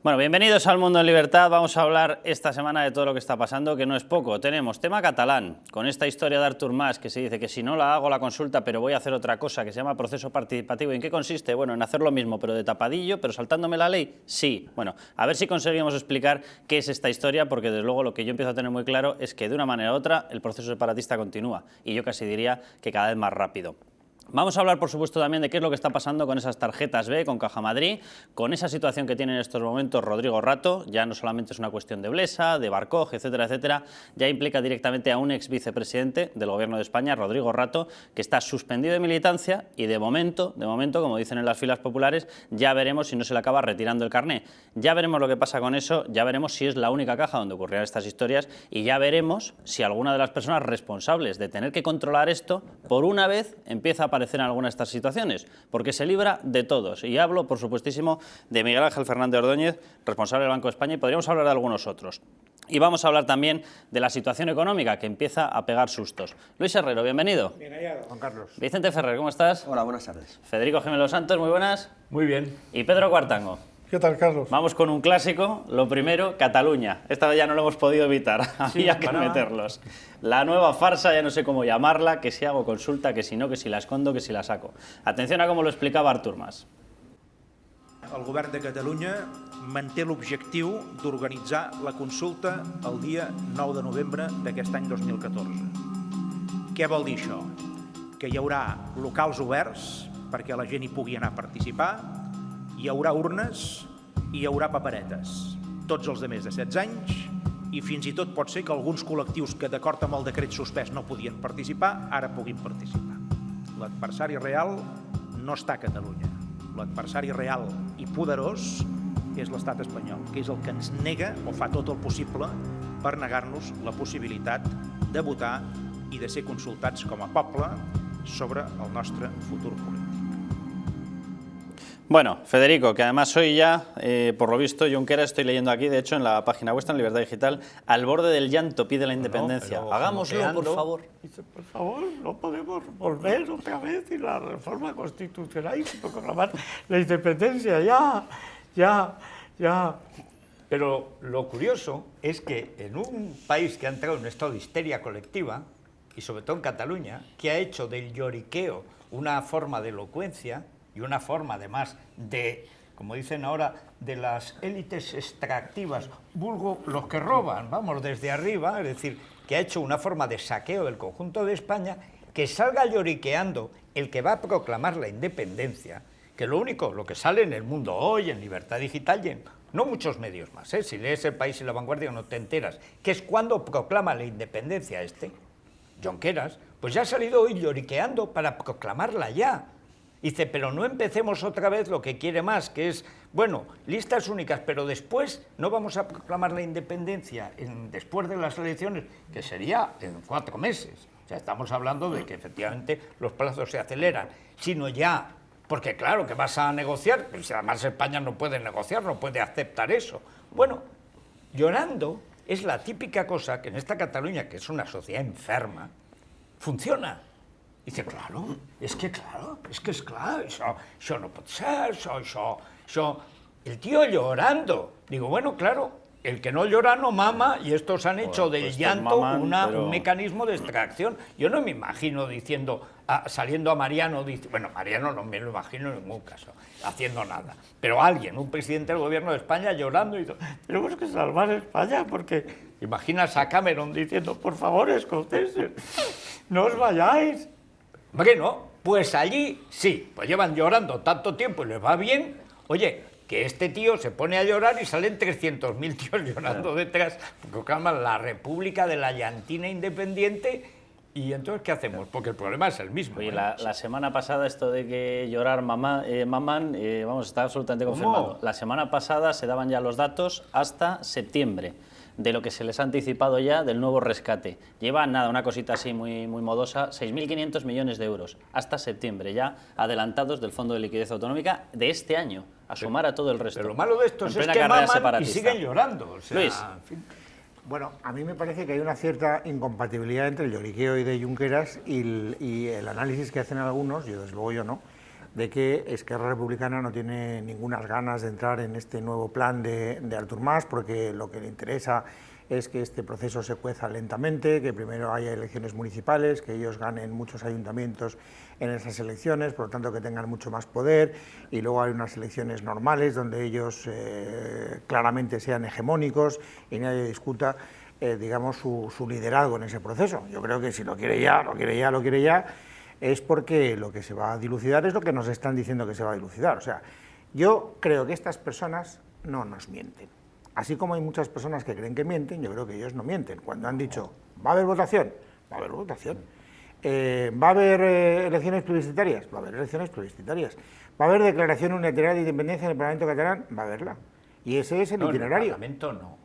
Bueno, bienvenidos al Mundo en Libertad. Vamos a hablar esta semana de todo lo que está pasando, que no es poco. Tenemos tema catalán, con esta historia de Artur Mas, que se dice que si no la hago la consulta, pero voy a hacer otra cosa, que se llama proceso participativo. ¿En qué consiste? Bueno, en hacer lo mismo, pero de tapadillo, pero saltándome la ley. Sí. Bueno, a ver si conseguimos explicar qué es esta historia, porque desde luego lo que yo empiezo a tener muy claro es que de una manera u otra el proceso separatista continúa, y yo casi diría que cada vez más rápido. Vamos a hablar, por supuesto, también de qué es lo que está pasando con esas tarjetas B, con Caja Madrid, con esa situación que tiene en estos momentos Rodrigo Rato. Ya no solamente es una cuestión de Blesa, de Barcoj, etcétera, etcétera, ya implica directamente a un ex vicepresidente del Gobierno de España, Rodrigo Rato, que está suspendido de militancia y de momento, como dicen en las filas populares, ya veremos si no se le acaba retirando el carné. Ya veremos lo que pasa con eso, ya veremos si es la única caja donde ocurrirán estas historias y ya veremos si alguna de las personas responsables de tener que controlar esto, por una vez empieza a aparecer en alguna de estas situaciones, porque se libra de todos. Y hablo, por supuestísimo, de Miguel Ángel Fernández Ordóñez, responsable del Banco de España, y podríamos hablar de algunos otros. Y vamos a hablar también de la situación económica, que empieza a pegar sustos. Luis Herrero, bienvenido. Bien hallado, Juan Carlos. Vicente Ferrer, ¿cómo estás? Hola, buenas tardes. Federico Gemelo Santos, muy buenas. Muy bien. Y Pedro Cuartango. ¿Qué tal, Carlos? Vamos con un clásico. Lo primero, Cataluña. Esta vez ya no lo hemos podido evitar, había que meterlos. La nueva farsa, ya no sé cómo llamarla, que si hago consulta, que si no, que si la escondo, que si la saco. Atención a cómo lo explicaba Artur Mas. El govern de Catalunya manté l'objectiu d'organitzar la consulta el dia 9 de novembre d'aquest any 2014. Què vol dir això? Que hi haurà locals oberts perquè la gent hi pugui anar a participar, hi haurà urnes i hi haurà paperetes. Tots els de més de 16 anys i fins i tot pot ser que alguns col·lectius que d'acord amb el decret suspès no podien participar, ara puguin participar. L'adversari real no està a Catalunya. L'adversari real i poderós és l'estat espanyol, que és el que ens nega o fa tot el possible per negar-nos la possibilitat de votar i de ser consultats com a poble sobre el nostre futur polític. Bueno, Federico, que además hoy ya, por lo visto, Junqueras, estoy leyendo aquí, de hecho, en la página vuestra, en Libertad Digital, al borde del llanto pide la independencia. Hagámoslo, por favor. Dice, por favor, no podemos volver otra vez y la reforma constitucional y proclamar la independencia. Ya. Pero lo curioso es que en un país que ha entrado en un estado de histeria colectiva, y sobre todo en Cataluña, que ha hecho del lloriqueo una forma de elocuencia, y una forma, además, de, como dicen ahora, de las élites extractivas, vulgo los que roban, vamos, desde arriba, es decir, que ha hecho una forma de saqueo del conjunto de España, que salga lloriqueando el que va a proclamar la independencia, que lo que sale en El Mundo Hoy, en Libertad Digital y en no muchos medios más, si lees El País y La Vanguardia no te enteras, que es cuando proclama la independencia Junqueras, pues ya ha salido hoy lloriqueando para proclamarla ya. Dice, pero no empecemos otra vez lo que quiere más, que es, bueno, listas únicas, pero después no vamos a proclamar la independencia después de las elecciones, que sería en 4 meses. O sea, estamos hablando de que efectivamente los plazos se aceleran, sino ya, porque claro, que vas a negociar, pues además España no puede negociar, no puede aceptar eso. Bueno, llorando es la típica cosa que en esta Cataluña, que es una sociedad enferma, funciona. Dice, claro, es que es claro, eso no puede ser, eso. El tío llorando. Digo, bueno, claro, el que no llora no mama y estos han hecho del llanto un mecanismo de extracción. Yo no me imagino diciendo, saliendo a Mariano, bueno, Mariano no me lo imagino en ningún caso, haciendo nada. Pero alguien, un presidente del gobierno de España llorando y diciendo, tenemos que salvar España porque imaginas a Cameron diciendo, por favor, escoceses, no os vayáis. Bueno, pues allí sí, pues llevan llorando tanto tiempo y les va bien. Oye, que este tío se pone a llorar y salen 300.000 tíos llorando detrás, proclaman la República de la Llantina Independiente. ¿Y entonces qué hacemos? Porque el problema es el mismo. Oye, la semana pasada esto de que llorar mamán, vamos, está absolutamente confirmado. La semana pasada se daban ya los datos hasta septiembre de lo que se les ha anticipado ya del nuevo rescate. Lleva nada, una cosita así muy modosa, 6.500 millones de euros hasta septiembre, ya adelantados del Fondo de Liquidez Autonómica de este año, a sumar a todo el resto. Pero lo malo de esto es que maman y siguen llorando. O sea, Luis. En fin. Bueno, a mí me parece que hay una cierta incompatibilidad entre el lloriqueo y de Junqueras y el análisis que hacen algunos, yo desde luego yo no, de que Esquerra Republicana no tiene ninguna ganas de entrar en este nuevo plan de Artur Mas, porque lo que le interesa es que este proceso se cueza lentamente, que primero haya elecciones municipales, que ellos ganen muchos ayuntamientos en esas elecciones, por lo tanto que tengan mucho más poder, y luego hay unas elecciones normales donde ellos claramente sean hegemónicos y nadie discuta digamos, su liderazgo en ese proceso. Yo creo que si lo quiere ya, es porque lo que se va a dilucidar es lo que nos están diciendo que se va a dilucidar. O sea, yo creo que estas personas no nos mienten. Así como hay muchas personas que creen que mienten, yo creo que ellos no mienten. Cuando han dicho, ¿va a haber votación? Va a haber votación. ¿Va a haber elecciones plebiscitarias? Va a haber elecciones plebiscitarias. ¿Va a haber declaración unilateral de independencia en el Parlamento catalán? Va a haberla. Y ese es el itinerario. En el Parlamento no.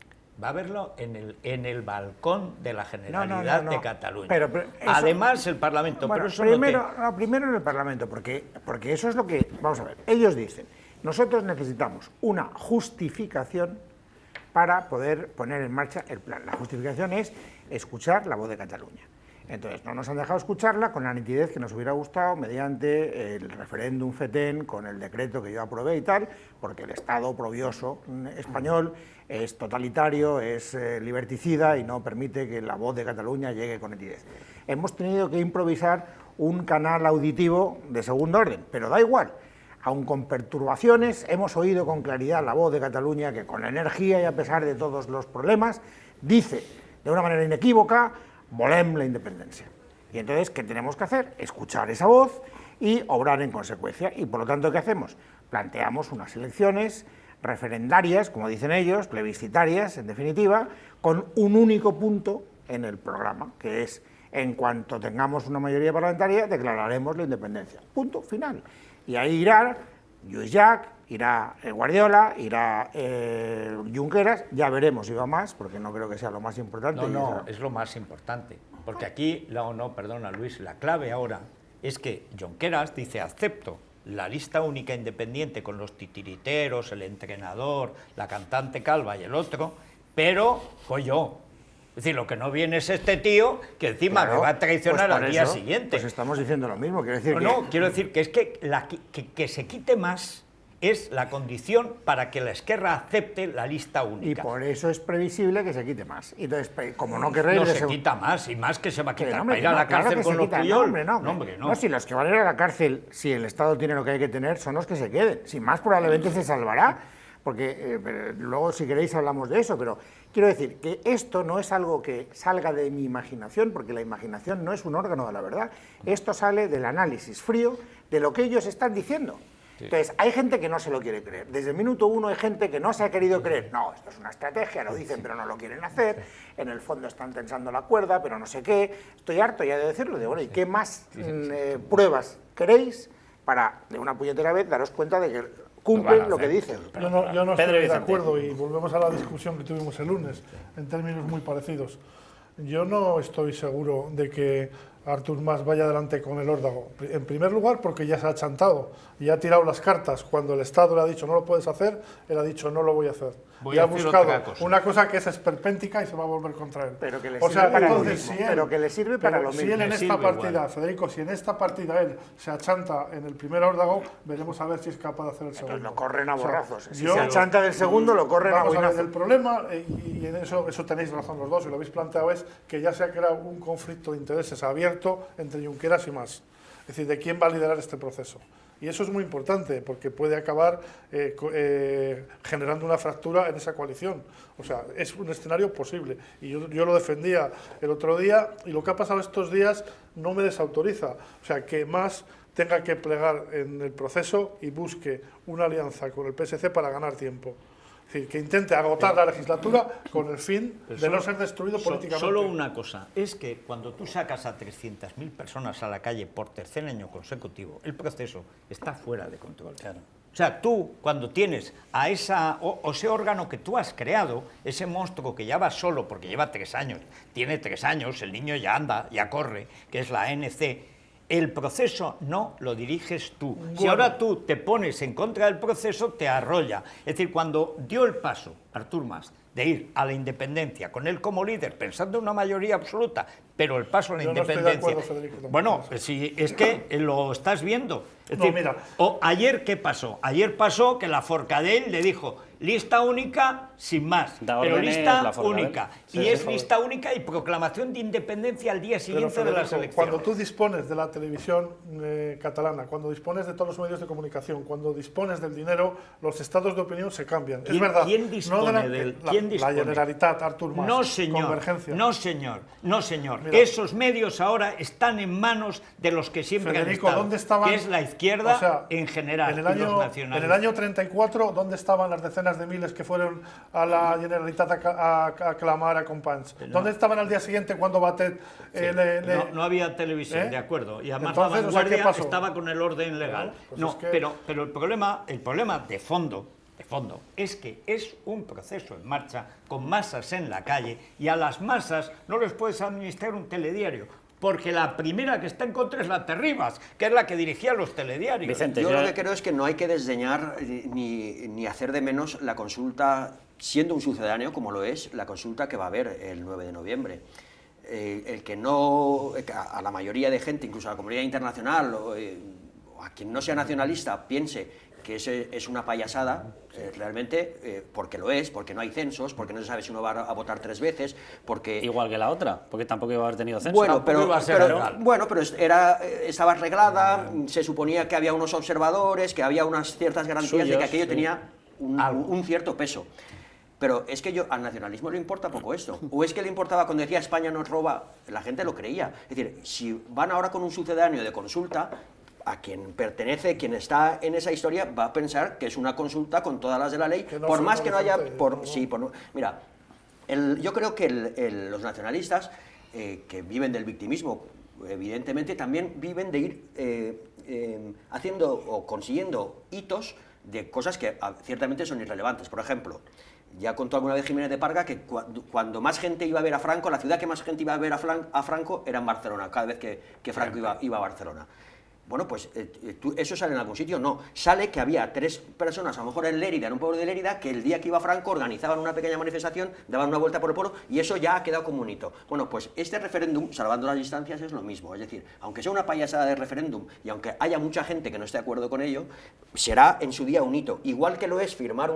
Va a verlo en el balcón de la Generalidad de Cataluña. Pero eso, además el Parlamento, bueno, pero eso primero en el Parlamento, porque eso es lo que... Vamos a ver, ellos dicen, nosotros necesitamos una justificación para poder poner en marcha el plan. La justificación es escuchar la voz de Cataluña. Entonces, no nos han dejado escucharla con la nitidez que nos hubiera gustado mediante el referéndum FETEN, con el decreto que yo aprobé y tal, porque el Estado oprobioso español es totalitario, es liberticida y no permite que la voz de Cataluña llegue con nitidez. Hemos tenido que improvisar un canal auditivo de segundo orden, pero da igual. Aun con perturbaciones, hemos oído con claridad la voz de Cataluña que con energía y a pesar de todos los problemas, dice de una manera inequívoca: volem la independencia. Y entonces, ¿qué tenemos que hacer? Escuchar esa voz y obrar en consecuencia. Y por lo tanto, ¿qué hacemos? Planteamos unas elecciones referendarias, como dicen ellos, plebiscitarias, en definitiva, con un único punto en el programa, que es, en cuanto tengamos una mayoría parlamentaria, declararemos la independencia. Punto final. Y ahí irá Lluís Llach, irá Guardiola, irá Junqueras, ya veremos si va más, porque no creo que sea lo más importante. No, es lo más importante, porque aquí, perdona Luis, la clave ahora es que Junqueras dice: acepto la lista única independiente con los titiriteros, el entrenador, la cantante calva y el otro, pero yo. Es decir, lo que no viene es este tío que encima me va a traicionar al día siguiente. Pues estamos diciendo lo mismo, quiero decir quiero decir que es que se quite más es la condición para que la Esquerra acepte la lista única. Y por eso es previsible que se quite más. Entonces, como no querréis... No se quita más, y más que se va a quitar para ir a la cárcel con los Puyol. No, si los que van a ir a la cárcel, si el Estado tiene lo que hay que tener, son los que se queden. Sin más, probablemente se salvará, porque luego, si queréis, hablamos de eso, pero quiero decir que esto no es algo que salga de mi imaginación, porque la imaginación no es un órgano de la verdad. Esto sale del análisis frío de lo que ellos están diciendo. Entonces, hay gente que no se lo quiere creer. Desde el minuto uno hay gente que no se ha querido creer. No, esto es una estrategia, lo dicen pero no lo quieren hacer. En el fondo están tensando la cuerda, pero no sé qué. Estoy harto ya de decirlo. De, bueno, ¿y qué más pruebas queréis para, de una puñetera vez, daros cuenta de que cumplen lo que dicen? Yo no estoy de acuerdo, y volvemos a la discusión que tuvimos el lunes, en términos muy parecidos. Yo no estoy seguro de que Artur Mas vaya adelante con el órdago. En primer lugar, porque ya se ha chantado y ha tirado las cartas. Cuando el Estado le ha dicho no lo puedes hacer, él ha dicho no lo voy a hacer. Y ha buscado una cosa que es esperpéntica y se va a volver contra él. Pero que le sirve para lo mismo. Pero que le sirve para lo mismo. Si él en esta partida, Federico, si en esta partida él se achanta en el primer órdago, veremos a ver si es capaz de hacer el segundo. Entonces lo corren a borrazos. Si se achanta del segundo, lo corren a borrazos. El problema, y en eso tenéis razón los dos, y lo habéis planteado, es que ya se ha creado un conflicto de intereses abierto entre Junqueras y Mas. Es decir, de quién va a liderar este proceso. Y eso es muy importante, porque puede acabar generando una fractura en esa coalición. O sea, es un escenario posible. Y yo lo defendía el otro día, y lo que ha pasado estos días no me desautoriza. O sea, que Mas tenga que plegar en el proceso y busque una alianza con el PSC para ganar tiempo. Es decir, que intente agotar la legislatura con el fin de no ser destruido políticamente. Solo una cosa, es que cuando tú sacas a 300.000 personas a la calle por tercer año consecutivo, el proceso está fuera de control. Claro. O sea, tú, cuando tienes a ese órgano que tú has creado, ese monstruo que ya va solo, porque lleva 3 años, tiene 3 años, el niño ya anda, ya corre, que es la ANC, el proceso no lo diriges tú. Bueno. Si ahora tú te pones en contra del proceso, te arrolla. Es decir, cuando dio el paso Artur Mas de ir a la independencia con él como líder, pensando en una mayoría absoluta, pero el paso a la Yo no estoy de independencia... acuerdo, Federico, bueno, tampoco. si es que lo estás viendo. Es No, decir, mira. ayer, ¿qué pasó? Ayer pasó que la Forcadell le dijo lista única sin más, Da pero órdenes lista la Forcadell. única. Sí, Y sí, es joder. lista única y proclamación de independencia al día Pero, siguiente de las Federico, elecciones. cuando tú dispones de la televisión catalana, cuando dispones de todos los medios de comunicación, cuando dispones del dinero, los estados de opinión se cambian. Es ¿Quién- verdad. quién dispone la dispone? Generalitat, Artur Mas, No, señor. Convergencia. No, señor. No, señor. Mira. Esos medios ahora están en manos de los que siempre Federico, han estado, ¿dónde estaban? que es la izquierda O sea, en general en el y año, los en nacionalistas. el año 34, ¿dónde estaban las decenas de miles que fueron a la Generalitat a clamar a Companys? ¿Dónde estaban al día siguiente cuando Batet No había televisión, ¿Eh? de acuerdo. Y además Entonces, la o sea, ¿qué vanguardia pasó? estaba con el orden legal. Bueno, pues no, es que- pero el problema de fondo es que es un proceso en marcha con masas en la calle y a las masas no les puedes administrar un telediario. Porque la primera que está en contra es la Terribas, que es la que dirigía los telediarios. Vicente, Yo lo que creo es que no hay que desdeñar ni hacer de menos la consulta, siendo un sucedáneo como lo es, la consulta que va a haber el 9 de noviembre. El que no, a la mayoría de gente, incluso a la comunidad internacional, o a quien no sea nacionalista, piense que es una payasada, realmente, porque lo es, porque no hay censos, porque no se sabe si uno va a votar 3 veces, porque... Igual que la otra, porque tampoco iba a haber tenido censo. Bueno, Tampoco iba a ser legal. pero estaba arreglada, se suponía que había unos observadores, que había unas ciertas garantías de Suyos, que aquello sí. tenía un cierto peso. Pero es que al nacionalismo le importa poco esto. O es que le importaba cuando decía España nos roba, la gente lo creía. Es decir, si van ahora con un sucedáneo de consulta, a quien pertenece, quien está en esa historia, va a pensar que es una consulta con todas las de la ley, Que no por son más que no haya... horizontes, Mira, yo creo que los nacionalistas, que viven del victimismo, evidentemente también viven de ir haciendo o consiguiendo hitos de cosas que ciertamente son irrelevantes. Por ejemplo, ya contó alguna vez Jiménez de Parga que cuando más gente iba a ver a Franco, la ciudad que más gente iba a ver a Franco era en Barcelona, cada vez que Franco iba a Barcelona. Bueno, pues ¿eso sale en algún sitio? No. Sale que había 3 personas, a lo mejor en Lérida, en un pueblo de Lérida, que el día que iba Franco organizaban una pequeña manifestación, daban una vuelta por el pueblo, y eso ya ha quedado como un hito. Bueno, pues este referéndum, salvando las distancias, es lo mismo. Es decir, aunque sea una payasada de referéndum, y aunque haya mucha gente que no esté de acuerdo con ello, será en su día un hito. Igual que lo es firmar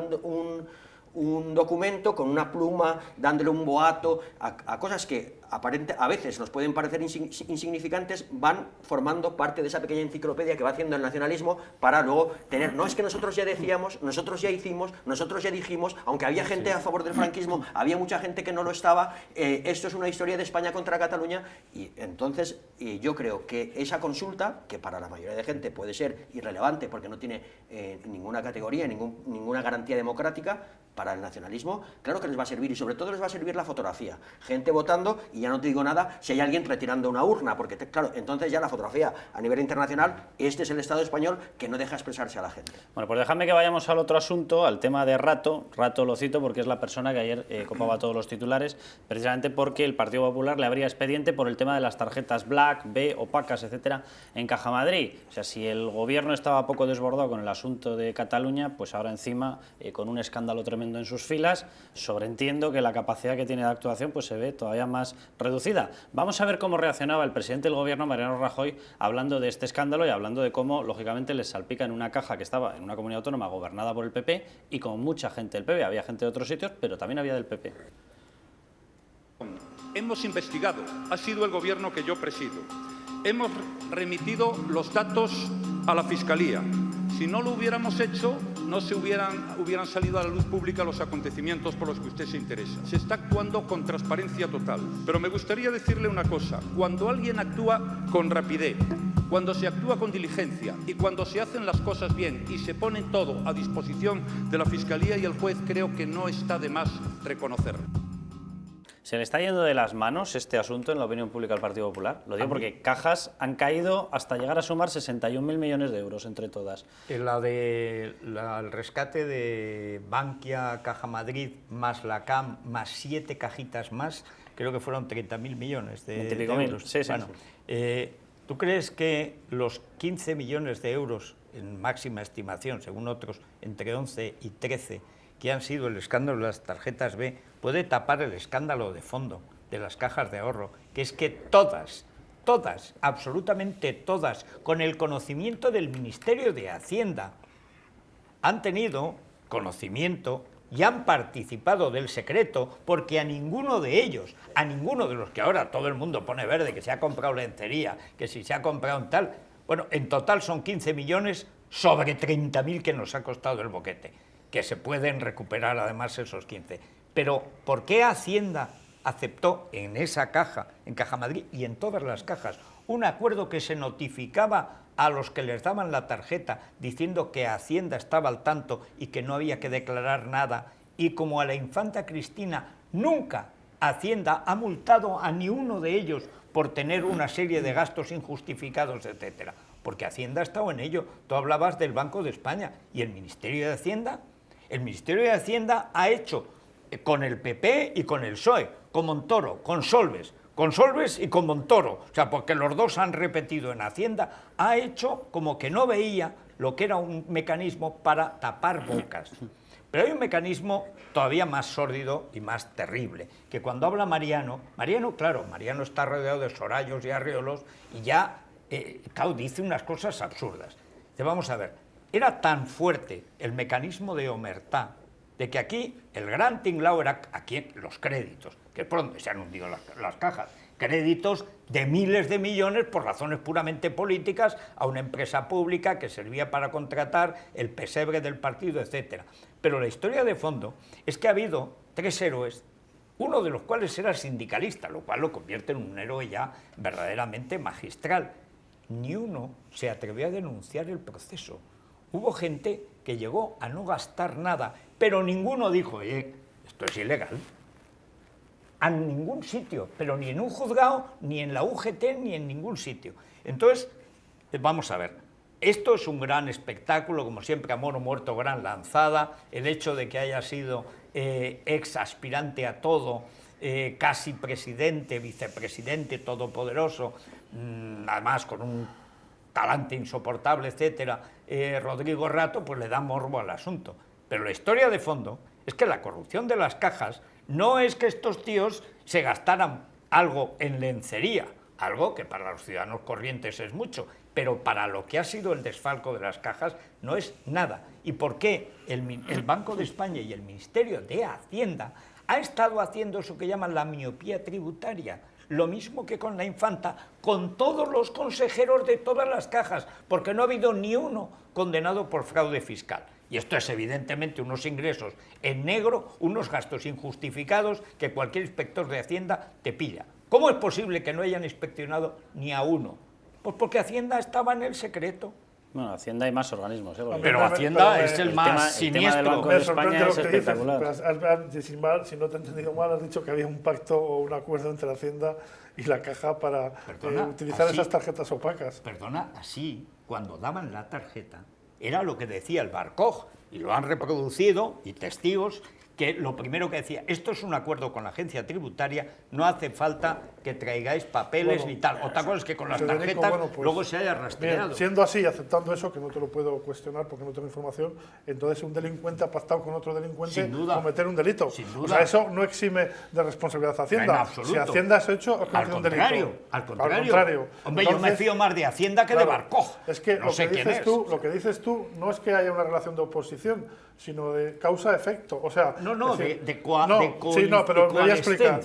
un documento con una pluma, dándole un boato, a cosas que a veces nos pueden parecer insignificantes, van formando parte de esa pequeña enciclopedia que va haciendo el nacionalismo para luego tener, no es que nosotros ya decíamos, nosotros ya hicimos, nosotros ya dijimos, aunque había gente a favor del franquismo, había mucha gente que no lo estaba, esto es una historia de España contra Cataluña, y entonces yo creo que esa consulta, que para la mayoría de gente puede ser irrelevante porque no tiene ninguna categoría, ninguna garantía democrática, para el nacionalismo, claro que les va a servir, y sobre todo les va a servir la fotografía. Gente votando, y ya no te digo nada si hay alguien retirando una urna, porque claro, entonces ya la fotografía a nivel internacional, este es el Estado español que no deja expresarse a la gente. Bueno, pues dejadme que vayamos al otro asunto, al tema de Rato. Rato lo cito porque es la persona que ayer copaba todos los titulares, precisamente porque el Partido Popular le abría expediente por el tema de las tarjetas Black, B, opacas, etcétera, en Caja Madrid. O sea, si el gobierno estaba poco desbordado con el asunto de Cataluña, pues ahora encima, con un escándalo tremendo en sus filas, sobreentiendo que la capacidad que tiene de actuación pues se ve todavía más reducida. Vamos a ver cómo reaccionaba el presidente del gobierno, Mariano Rajoy, hablando de este escándalo y hablando de cómo, lógicamente, les salpica en una caja que estaba en una comunidad autónoma gobernada por el PP y con mucha gente del PP. Había gente de otros sitios, pero también había del PP. Hemos investigado, ha sido el gobierno que yo presido. Hemos remitido los datos a la Fiscalía. Si no lo hubiéramos hecho, no se hubieran salido a la luz pública los acontecimientos por los que usted se interesa. Se está actuando con transparencia total. Pero me gustaría decirle una cosa. Cuando alguien actúa con rapidez, cuando se actúa con diligencia y cuando se hacen las cosas bien y se pone todo a disposición de la Fiscalía y el juez, creo que no está de más reconocerlo. ¿Se le está yendo de las manos este asunto en la opinión pública del Partido Popular? Lo digo porque cajas han caído hasta llegar a sumar 61.000 millones de euros entre todas. El rescate de Bankia, Caja Madrid, más la CAM, más 7 cajitas más, creo que fueron 30.000 millones de euros. Sí, sí. Bueno, ¿tú crees que los 15 millones de euros en máxima estimación, según otros, entre 11 y 13, que han sido el escándalo de las tarjetas B, puede tapar el escándalo de fondo de las cajas de ahorro, que es que todas, absolutamente todas, con el conocimiento del Ministerio de Hacienda, han tenido conocimiento y han participado del secreto, porque a ninguno de ellos, a ninguno de los que ahora todo el mundo pone verde, que se ha comprado lencería, que si se ha comprado un tal, bueno, en total son 15 millones sobre 30.000 que nos ha costado el boquete, que se pueden recuperar además esos 15. Pero ¿por qué Hacienda aceptó en esa caja, en Caja Madrid y en todas las cajas, un acuerdo que se notificaba a los que les daban la tarjeta diciendo que Hacienda estaba al tanto y que no había que declarar nada? Y como a la infanta Cristina nunca Hacienda ha multado a ni uno de ellos por tener una serie de gastos injustificados, etcétera, porque Hacienda ha estado en ello. Tú hablabas del Banco de España y el Ministerio de Hacienda. El Ministerio de Hacienda ha hecho con el PP y con el PSOE, con Montoro, con Solbes y con Montoro, o sea, porque los dos han repetido en Hacienda, ha hecho como que no veía lo que era un mecanismo para tapar bocas. Pero hay un mecanismo todavía más sórdido y más terrible, que cuando habla Mariano, claro, Mariano está rodeado de sorayos y arreolos y ya, claro, dice unas cosas absurdas. Dice, vamos a ver, era tan fuerte el mecanismo de omertá, de que aquí el gran tinglao era aquí los créditos, que pronto se han hundido las cajas, créditos de miles de millones por razones puramente políticas a una empresa pública que servía para contratar el pesebre del partido, etcétera. Pero la historia de fondo es que ha habido 3 héroes, uno de los cuales era sindicalista, lo cual lo convierte en un héroe ya verdaderamente magistral. Ni uno se atrevió a denunciar el proceso. Hubo gente que llegó a no gastar nada, pero ninguno dijo, oye, esto es ilegal. A ningún sitio, pero ni en un juzgado, ni en la UGT, ni en ningún sitio. Entonces, vamos a ver, esto es un gran espectáculo, como siempre, a mono muerto, gran lanzada, el hecho de que haya sido ex aspirante a todo, casi presidente, vicepresidente, todopoderoso, además con un talante insoportable, etcétera, Rodrigo Rato, pues le da morbo al asunto. Pero la historia de fondo es que la corrupción de las cajas no es que estos tíos se gastaran algo en lencería, algo que para los ciudadanos corrientes es mucho, pero para lo que ha sido el desfalco de las cajas no es nada. ¿Y por qué el Banco de España y el Ministerio de Hacienda ha estado haciendo eso que llaman la miopía tributaria? Lo mismo que con la infanta, con todos los consejeros de todas las cajas, porque no ha habido ni uno condenado por fraude fiscal. Y esto es evidentemente unos ingresos en negro, unos gastos injustificados que cualquier inspector de Hacienda te pilla. ¿Cómo es posible que no hayan inspeccionado ni a uno? Pues porque Hacienda estaba en el secreto. Bueno, Hacienda hay más organismos, ¿eh? Pero Hacienda es el más siniestro. El tema del Banco de España es espectacular. Si no te he entendido mal, has dicho que había un pacto o un acuerdo entre Hacienda y la Caja para utilizar esas tarjetas opacas. Perdona, así, cuando daban la tarjeta, era lo que decía el Barcoj, y lo han reproducido, y testigos, que lo primero que decía, esto es un acuerdo con la agencia tributaria, no hace falta que traigáis papeles ni tal. Otra cosa es que con las tarjetas luego se haya rastreado. Bien, siendo así, aceptando eso, que no te lo puedo cuestionar porque no tengo información, entonces un delincuente ha pactado con otro delincuente cometer un delito. Sin duda. O sea, eso no exime de responsabilidad a Hacienda. No, en absoluto. Si Hacienda ha hecho, ha cometido un delito. Al contrario. Hombre, entonces, yo me fío más de Hacienda que de Barcoj. Es que, no lo, sé que dices tú, lo que dices tú no es que haya una relación de oposición, sino de causa-efecto. O sea, pero me voy a explicar.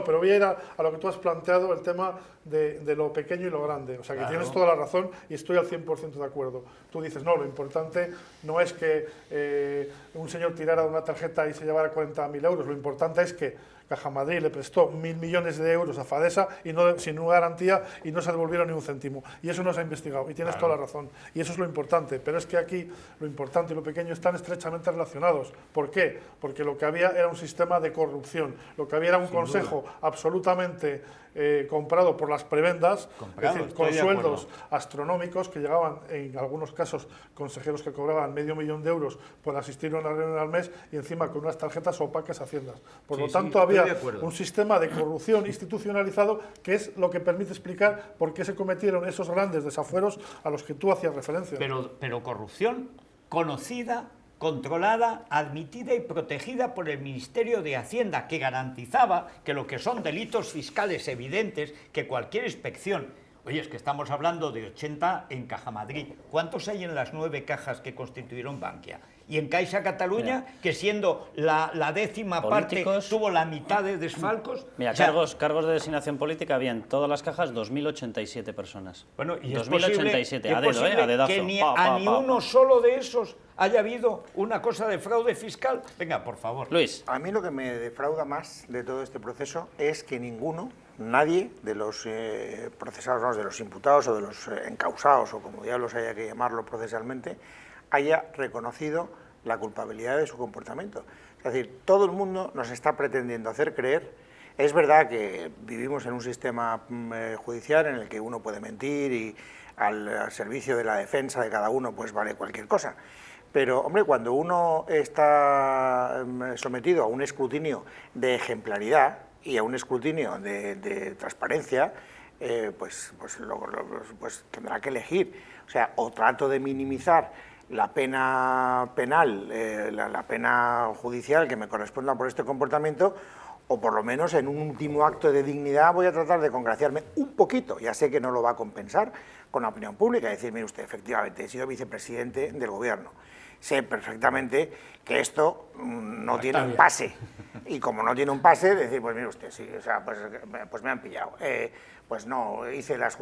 Pero voy a ir a lo que tú has planteado, el tema de lo pequeño y lo grande. O sea, que tienes toda la razón y estoy al 100% de acuerdo. Tú dices, no, lo importante no es que un señor tirara de una tarjeta y se llevara 40.000 euros. Lo importante es que Caja Madrid le prestó 1.000 millones de euros a Fadesa y sin una garantía y no se devolvieron ni un céntimo. Y eso no se ha investigado. Y tienes toda la razón. Y eso es lo importante. Pero es que aquí lo importante y lo pequeño están estrechamente relacionados. ¿Por qué? Porque lo que había era un sistema de corrupción. Lo que había era un consejo absolutamente comprado por las prebendas, es decir, con sueldos astronómicos que llegaban, en algunos casos, consejeros que cobraban $500.000 de euros por asistir a una reunión al mes y encima con unas tarjetas opacas Haciendas. Por lo tanto, había un sistema de corrupción institucionalizado que es lo que permite explicar por qué se cometieron esos grandes desafueros a los que tú hacías referencia. Pero corrupción conocida controlada, admitida y protegida por el Ministerio de Hacienda, que garantizaba que lo que son delitos fiscales evidentes, que cualquier inspección... Oye, es que estamos hablando de 80 en Caja Madrid. ¿Cuántos hay en las 9 cajas que constituyeron Bankia? Y en Caixa Cataluña, mira, que siendo la 10ª parte, tuvo la mitad de desfalcos. Mira, o sea, cargos de designación política, bien, todas las cajas, 2.087 personas. Bueno, y 2.087, a dedo, a dedazo. Que ni uno solo de esos haya habido una cosa de fraude fiscal. Venga, por favor. Luis. A mí lo que me defrauda más de todo este proceso es que nadie de los procesados, de los imputados o de los encausados, o como diablos haya que llamarlo procesalmente, haya reconocido la culpabilidad de su comportamiento. Es decir, todo el mundo nos está pretendiendo hacer creer. Es verdad que vivimos en un sistema judicial en el que uno puede mentir y al servicio de la defensa de cada uno pues vale cualquier cosa. Pero, hombre, cuando uno está sometido a un escrutinio de ejemplaridad y a un escrutinio de transparencia, pues tendrá que elegir. O sea, o trato de minimizar la pena penal, la pena judicial que me corresponda por este comportamiento, o por lo menos en un último acto de dignidad voy a tratar de congraciarme un poquito, ya sé que no lo va a compensar con la opinión pública, y decir, mire usted, efectivamente, he sido vicepresidente del gobierno, sé perfectamente que esto no tiene un pase, y como no tiene un pase, decir, pues mire usted, sí, o sea, pues me han pillado, pues no hice las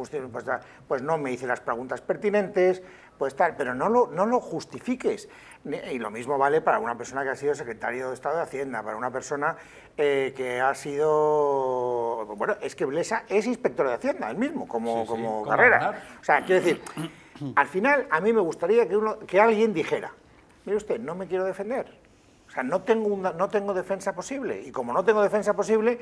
pues no me hice las preguntas pertinentes, pues tal, pero no lo justifiques. Y lo mismo vale para una persona que ha sido secretario de Estado de Hacienda, para una persona que ha sido... Bueno, es que Blesa es inspector de Hacienda, él mismo, como carrera. O sea, quiero decir, al final a mí me gustaría que alguien dijera, mire usted, no me quiero defender, o sea, no tengo defensa posible, y como no tengo defensa posible,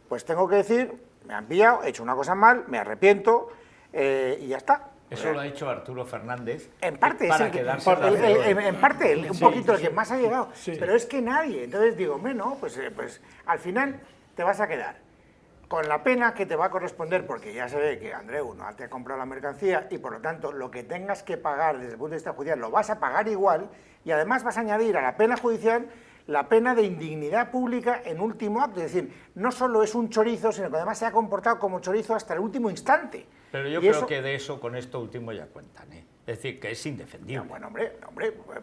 pues tengo que decir, me han pillado, he hecho una cosa mal, me arrepiento, y ya está. Eso lo ha hecho Arturo Fernández. En parte, para quedarse un poquito el que más ha llegado, pero es que nadie. Entonces digo, bueno, pues al final te vas a quedar con la pena que te va a corresponder, porque ya se ve que Andreu no te ha comprado la mercancía y por lo tanto lo que tengas que pagar desde el punto de vista judicial lo vas a pagar igual, y además vas a añadir a la pena judicial la pena de indignidad pública en último acto. Es decir, no solo es un chorizo, sino que además se ha comportado como chorizo hasta el último instante. Pero yo creo que de eso, con esto último ya cuentan, ¿eh? Es decir, que es indefendible. No, bueno, hombre,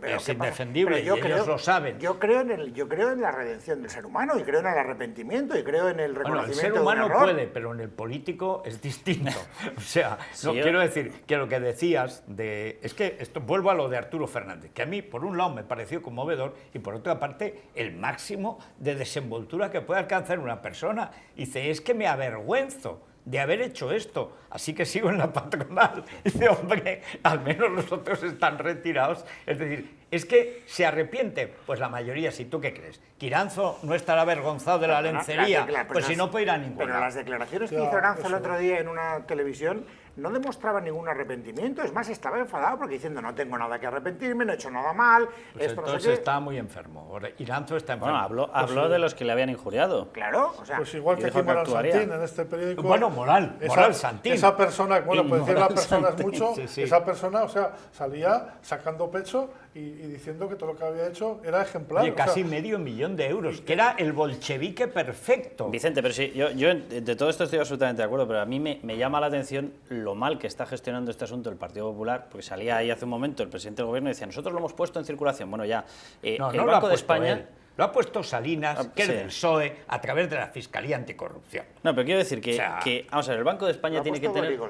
pero es indefendible, y ellos lo saben. Yo creo en la redención del ser humano, y creo en el arrepentimiento, y creo en el reconocimiento el ser humano puede, pero en el político es distinto. O sea, quiero decir que lo que decías es que vuelvo a lo de Arturo Fernández, que a mí, por un lado, me pareció conmovedor, y por otra parte, el máximo de desenvoltura que puede alcanzar una persona. Dice, es que me avergüenzo de haber hecho esto, así que sigo en la patronal. Dice, hombre, al menos los otros están retirados. Es decir, es que se arrepiente, pues la mayoría, si tú qué crees, que Iranzo no estará avergonzado de la lencería, pues si no puede ir a ninguna. Pero las declaraciones que hizo Iranzo el otro día en una televisión no demostraban ningún arrepentimiento, es más, estaba enfadado porque diciendo, no tengo nada que arrepentirme, no he hecho nada mal, pues esto entonces no sé qué. Está muy enfermo, Iranzo está enfermo. Bueno, habló de los que le habían injuriado. Claro, o sea... Pues igual que aquí Moral Santín, en este periódico... Bueno, Moral Santín. Esa persona, bueno, puede decir la persona es Santín, mucho, sí. Esa persona, o sea, salía sacando pecho y diciendo que todo lo que había hecho era ejemplar. Oye, casi $500.000 de euros, que era el bolchevique perfecto. Vicente, pero sí, yo de todo esto estoy absolutamente de acuerdo, pero a mí me llama la atención lo mal que está gestionando este asunto el Partido Popular, porque salía ahí hace un momento el presidente del gobierno y decía, nosotros lo hemos puesto en circulación. Bueno, ya, el Banco de España... Lo ha puesto Salinas, que es del PSOE, a través de la Fiscalía Anticorrupción. No, pero quiero decir que vamos a ver, el Banco de España tiene que tener...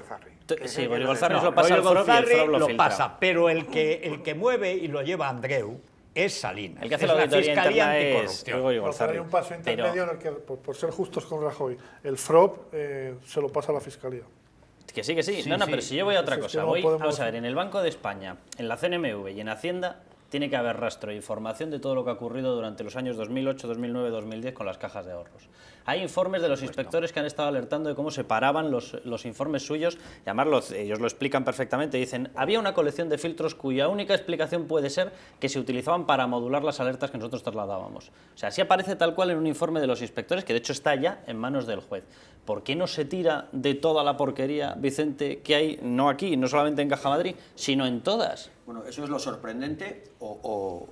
Sí, Golzarri lo pasa al FROB y el FROB lo pasa, pero el que mueve y lo lleva Andreu es Salinas. El que hace la auditoría interna es Hay un paso intermedio en el que, por ser justos con Rajoy, el FROB se lo pasa a la Fiscalía. Que sí. Pero si yo voy a otra cosa. Vamos a ver, en el Banco de España, en la CNMV y en Hacienda, tiene que haber rastro e información de todo lo que ha ocurrido durante los años 2008, 2009, 2010 con las cajas de ahorros. Hay informes de los inspectores que han estado alertando de cómo se paraban los informes suyos, y además ellos lo explican perfectamente, dicen, había una colección de filtros cuya única explicación puede ser que se utilizaban para modular las alertas que nosotros trasladábamos. O sea, así aparece tal cual en un informe de los inspectores, que de hecho está ya en manos del juez. ¿Por qué no se tira de toda la porquería, Vicente, que hay, no aquí, no solamente en Caja Madrid, sino en todas? Bueno, eso es lo sorprendente o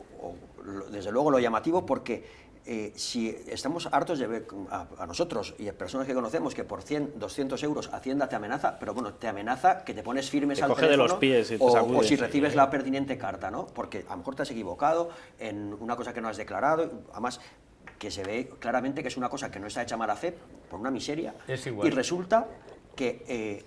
desde luego lo llamativo, porque si estamos hartos de ver a nosotros y a personas que conocemos que por 100, 200 euros Hacienda te amenaza, pero bueno, te amenaza que te pones firmes te al coge teléfono de los pies y te o si recibes la pertinente carta, ¿no? Porque a lo mejor te has equivocado en una cosa que no has declarado, además que se ve claramente que es una cosa que no está hecha a mala fe, por una miseria, Es igual. y resulta que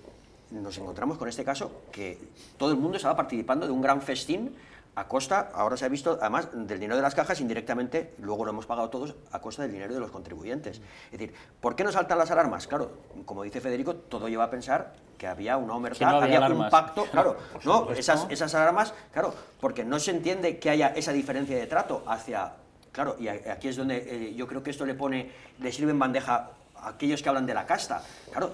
nos encontramos con este caso que todo el mundo estaba participando de un gran festín a costa, ahora se ha visto, además del dinero de las cajas, indirectamente, luego lo hemos pagado todos a costa del dinero de los contribuyentes. Es decir, ¿por qué no saltan las alarmas? Claro, como dice Federico, todo lleva a pensar que había una omertad, no había había alarmas. un pacto, claro, no, esas alarmas, claro, porque no se entiende que haya esa diferencia de trato hacia, claro, y aquí es donde yo creo que esto le sirve en bandeja a aquellos que hablan de la casta, claro,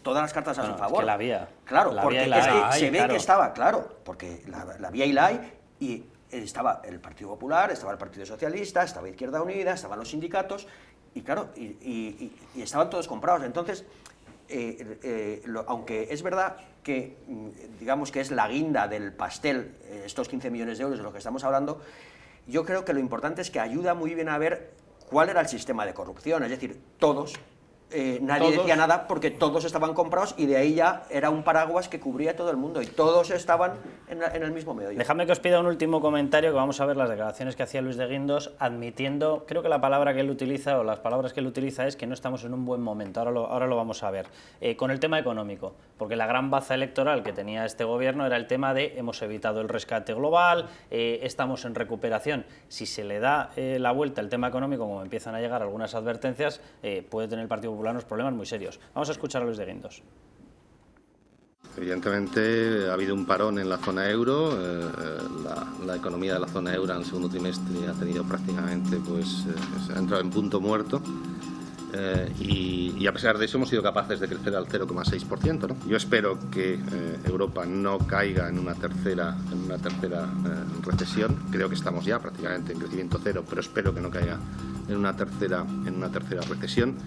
todas las cartas a su favor. Es que la había. Claro, La porque había y es la que hay, se ve claro. que estaba, claro, porque la había y la hay, y estaba el Partido Popular, estaba el Partido Socialista, estaba Izquierda Unida, estaban los sindicatos, y claro, y estaban todos comprados. Entonces, aunque es verdad que, digamos que es la guinda del pastel, estos 15 millones de euros de lo que estamos hablando, yo creo que lo importante es que ayuda muy bien a ver cuál era el sistema de corrupción, es decir, nadie decía nada porque todos estaban comprados y de ahí ya era un paraguas que cubría a todo el mundo y todos estaban en el mismo medio. Dejadme que os pida un último comentario, que vamos a ver las declaraciones que hacía Luis de Guindos, admitiendo, creo que la palabra que él utiliza, o las palabras que él utiliza, es que no estamos en un buen momento, ahora lo vamos a ver, con el tema económico, porque la gran baza electoral que tenía este gobierno era el tema de hemos evitado el rescate global, estamos en recuperación. Si se le da la vuelta al tema económico, como empiezan a llegar algunas advertencias, puede tener el Partido Popular unos problemas muy serios. Vamos a escuchar a Luis de Guindos. Evidentemente ha habido un parón en la zona euro, la economía de la zona euro en el segundo trimestre ha tenido prácticamente, ha entrado en punto muerto y a pesar de eso hemos sido capaces de crecer al 0,6%, ¿no? Yo espero que Europa no caiga en una tercera recesión, creo que estamos ya prácticamente en crecimiento cero, pero espero que no caiga en una tercera recesión.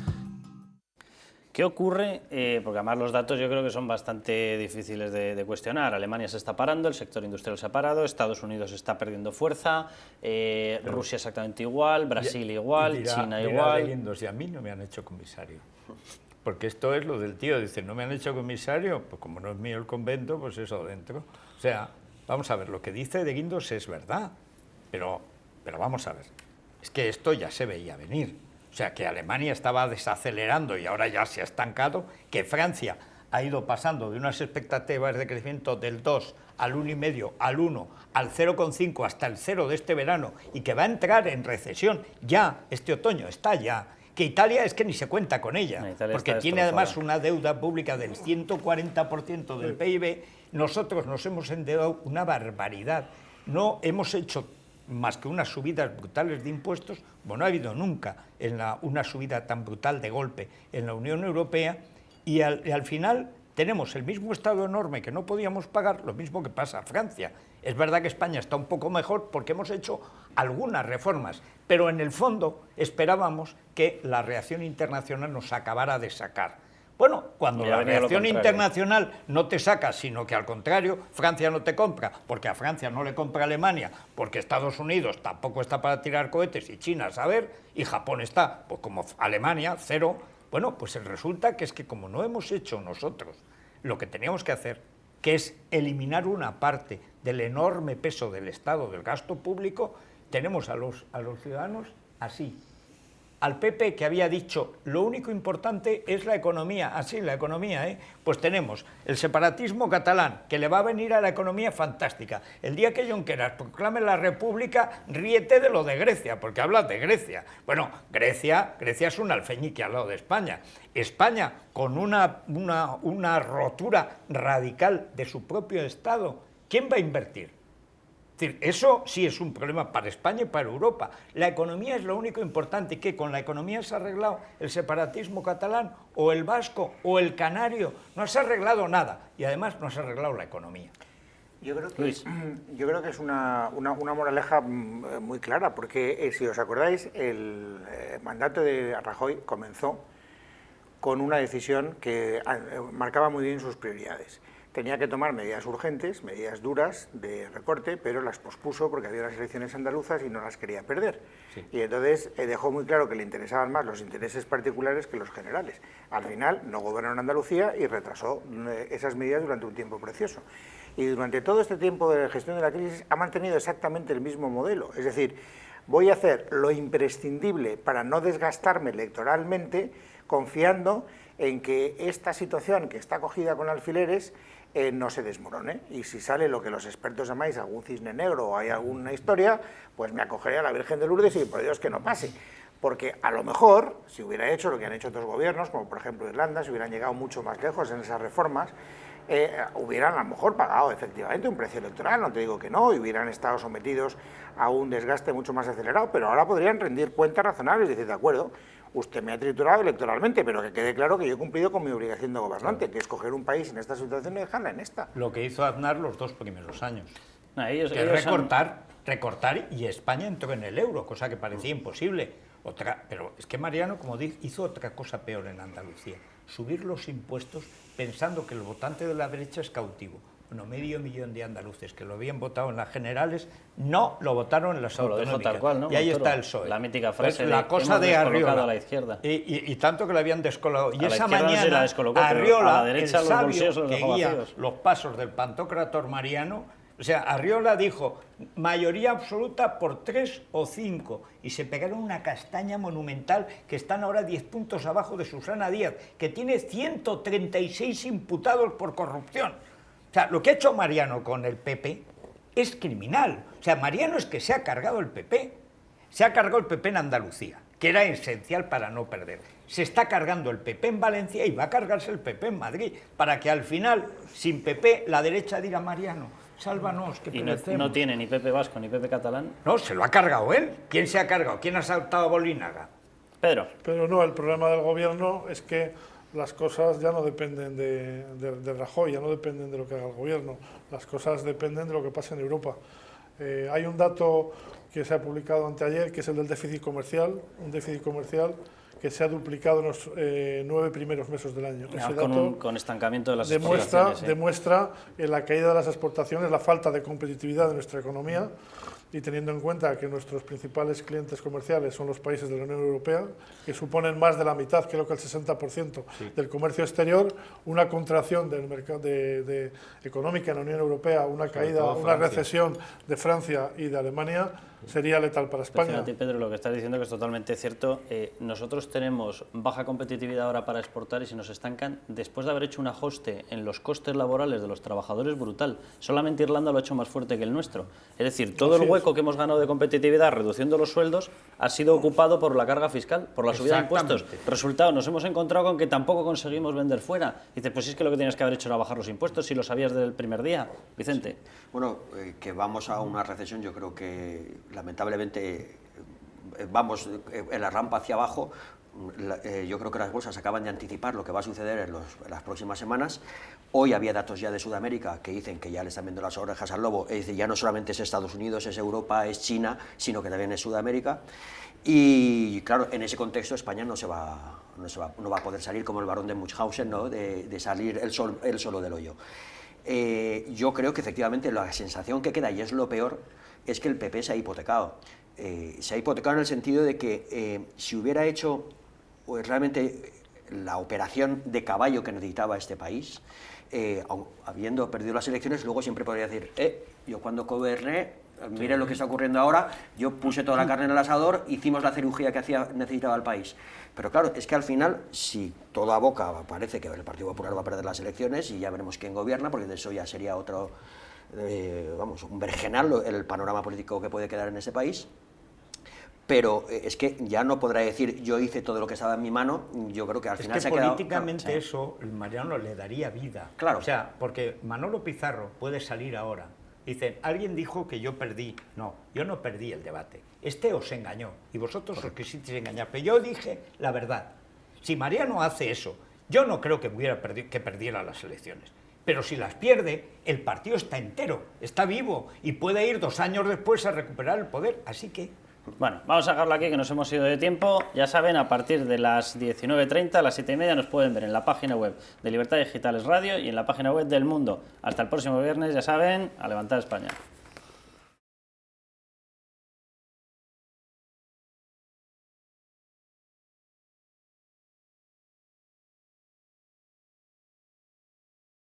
¿Qué ocurre? Porque además los datos yo creo que son bastante difíciles de cuestionar. Alemania se está parando, el sector industrial se ha parado, Estados Unidos está perdiendo fuerza, Rusia exactamente igual, Brasil igual, China igual. Y a mí no me han hecho comisario. Porque esto es lo del tío, dice, no me han hecho comisario, pues como no es mío el convento, pues eso dentro. O sea, vamos a ver, lo que dice de Guindos es verdad, pero vamos a ver, es que esto ya se veía venir. O sea, que Alemania estaba desacelerando y ahora ya se ha estancado, que Francia ha ido pasando de unas expectativas de crecimiento del 2 al 1,5, al 1, al 0,5 hasta el 0 de este verano y que va a entrar en recesión ya este otoño, está ya. Que Italia es que ni se cuenta con ella, porque tiene además una deuda pública del 140% del PIB. Nosotros nos hemos endeudado una barbaridad, no hemos hecho más que unas subidas brutales de impuestos, bueno, no ha habido nunca una subida tan brutal de golpe en la Unión Europea, y al final tenemos el mismo Estado enorme que no podíamos pagar, lo mismo que pasa a Francia. Es verdad que España está un poco mejor porque hemos hecho algunas reformas, pero en el fondo esperábamos que la reacción internacional nos acabara de sacar. Bueno, cuando la reacción internacional no te saca, sino que al contrario, Francia no te compra, porque a Francia no le compra Alemania, porque Estados Unidos tampoco está para tirar cohetes y China a saber, y Japón está, pues como Alemania, cero, bueno, pues resulta que es que como no hemos hecho nosotros lo que teníamos que hacer, que es eliminar una parte del enorme peso del Estado, del gasto público, tenemos a los ciudadanos así. Al PP, que había dicho lo único importante es la economía, así la economía, pues tenemos el separatismo catalán, que le va a venir a la economía fantástica. El día que Junqueras proclame la República, ríete de lo de Grecia, porque hablas de Grecia. Bueno, Grecia es un alfeñique al lado de España. España, con una rotura radical de su propio Estado, ¿quién va a invertir? Es decir, eso sí es un problema para España y para Europa. La economía es lo único importante. ¿Qué? ¿Con la economía se ha arreglado el separatismo catalán o el vasco o el canario? No se ha arreglado nada y además no se ha arreglado la economía. Yo creo que es una moraleja muy clara, porque si os acordáis, el mandato de Rajoy comenzó con una decisión que marcaba muy bien sus prioridades, tenía que tomar medidas urgentes, medidas duras de recorte, pero las pospuso porque había unas elecciones andaluzas y no las quería perder. Sí. Y entonces dejó muy claro que le interesaban más los intereses particulares que los generales. Al final no gobernó en Andalucía y retrasó esas medidas durante un tiempo precioso. Y durante todo este tiempo de gestión de la crisis ha mantenido exactamente el mismo modelo. Es decir, voy a hacer lo imprescindible para no desgastarme electoralmente, confiando en que esta situación que está cogida con alfileres no se desmorone, y si sale lo que los expertos llamáis algún cisne negro o hay alguna historia, pues me acogeré a la Virgen de Lourdes y por Dios que no pase, porque a lo mejor, si hubiera hecho lo que han hecho otros gobiernos, como por ejemplo Irlanda, si hubieran llegado mucho más lejos en esas reformas, hubieran a lo mejor pagado efectivamente un precio electoral, no te digo que no, y hubieran estado sometidos a un desgaste mucho más acelerado, pero ahora podrían rendir cuentas razonables y decir, de acuerdo, usted me ha triturado electoralmente, pero que quede claro que yo he cumplido con mi obligación de gobernante, que es coger un país en esta situación y dejarla en esta. Lo que hizo Aznar los 2 primeros años. Ellos recortar, y España entró en el euro, cosa que parecía imposible. Pero es que Mariano, como dice, hizo otra cosa peor en Andalucía, subir los impuestos pensando que el votante de la derecha es cautivo. Bueno, 500.000 de andaluces que lo habían votado en las generales no lo votaron en las autonómicas. Lo dijo tal cual, ¿no? Y ahí está el PSOE. La mítica frase la cosa de Arriola. A la izquierda. Y tanto que la habían descolocado. Y esa mañana no Arriola, a la derecha, el sabio que guía los pasos del pantocrator Mariano, o sea, Arriola dijo mayoría absoluta por 3 o 5 y se pegaron una castaña monumental, que están ahora 10 puntos abajo de Susana Díaz, que tiene 136 imputados por corrupción. O sea, lo que ha hecho Mariano con el PP es criminal. O sea, Mariano es que se ha cargado el PP. Se ha cargado el PP en Andalucía, que era esencial para no perder. Se está cargando el PP en Valencia y va a cargarse el PP en Madrid, para que al final, sin PP, la derecha diga, Mariano, sálvanos, que perecemos. Y no tiene ni PP vasco ni PP catalán. No, se lo ha cargado él. ¿Quién se ha cargado? ¿Quién ha saltado a Bolinaga? Pedro. Pero no, el problema del gobierno es que las cosas ya no dependen de Rajoy, ya no dependen de lo que haga el gobierno, las cosas dependen de lo que pasa en Europa. Hay un dato que se ha publicado anteayer, que es el del déficit comercial, un déficit comercial que se ha duplicado en los 9 primeros meses del año. Ese dato con estancamiento de las exportaciones. Demuestra la caída de las exportaciones, la falta de competitividad de nuestra economía, y teniendo en cuenta que nuestros principales clientes comerciales son los países de la Unión Europea, que suponen más de la mitad, creo que el 60% del comercio exterior, una contracción del mercado económica en la Unión Europea, una caída, una recesión de Francia y de Alemania, sería letal para España. Fíjate, Pedro, lo que estás diciendo que es totalmente cierto. Nosotros tenemos baja competitividad ahora para exportar y se nos estancan después de haber hecho un ajuste en los costes laborales de los trabajadores brutal. Solamente Irlanda lo ha hecho más fuerte que el nuestro. Es decir, todo el hueco que hemos ganado de competitividad reduciendo los sueldos ha sido ocupado por la carga fiscal, por la subida de impuestos. Resultado, nos hemos encontrado con que tampoco conseguimos vender fuera. Dice, pues es que lo que tenías que haber hecho era bajar los impuestos, si lo sabías desde el primer día. Vicente. Bueno, que vamos a una recesión, yo creo que lamentablemente vamos en la rampa hacia abajo. Yo creo que las bolsas acaban de anticipar lo que va a suceder en las próximas semanas. Hoy había datos ya de Sudamérica que dicen que ya le están viendo las orejas al lobo. Es decir, ya no solamente es Estados Unidos, es Europa, es China, sino que también es Sudamérica. Y claro, en ese contexto España no va a poder salir como el barón de Munchausen, ¿no? de salir él solo del hoyo. Yo creo que efectivamente la sensación que queda, y es lo peor, es que el PP se ha hipotecado. Se ha hipotecado en el sentido de que si hubiera hecho pues, realmente la operación de caballo que necesitaba este país, habiendo perdido las elecciones, luego siempre podría decir, yo cuando goberné, miren lo que está ocurriendo ahora, yo puse toda la carne en el asador, hicimos la cirugía que necesitaba el país. Pero claro, es que al final, si toda boca parece que el Partido Popular va a perder las elecciones y ya veremos quién gobierna, porque de eso ya sería otro, un vergenal el panorama político que puede quedar en ese país. Pero es que ya no podrá decir yo hice todo lo que estaba en mi mano. Yo creo que al final se ha quedado... políticamente eso, el Mariano le daría vida. Claro. O sea, porque Manolo Pizarro puede salir ahora. Dicen, alguien dijo que yo perdí. No, yo no perdí el debate. Este os engañó y vosotros os quisisteis engañar. Pero yo dije la verdad. Si Mariano hace eso, yo no creo que perdiera las elecciones. Pero si las pierde, el partido está entero, está vivo y puede ir 2 años después a recuperar el poder. Así que Bueno, vamos a dejarlo aquí, que nos hemos ido de tiempo. Ya saben, a partir de las 19:30, a las 7:30, nos pueden ver en la página web de Libertad Digitales Radio y en la página web del Mundo. Hasta el próximo viernes, ya saben, a levantar España.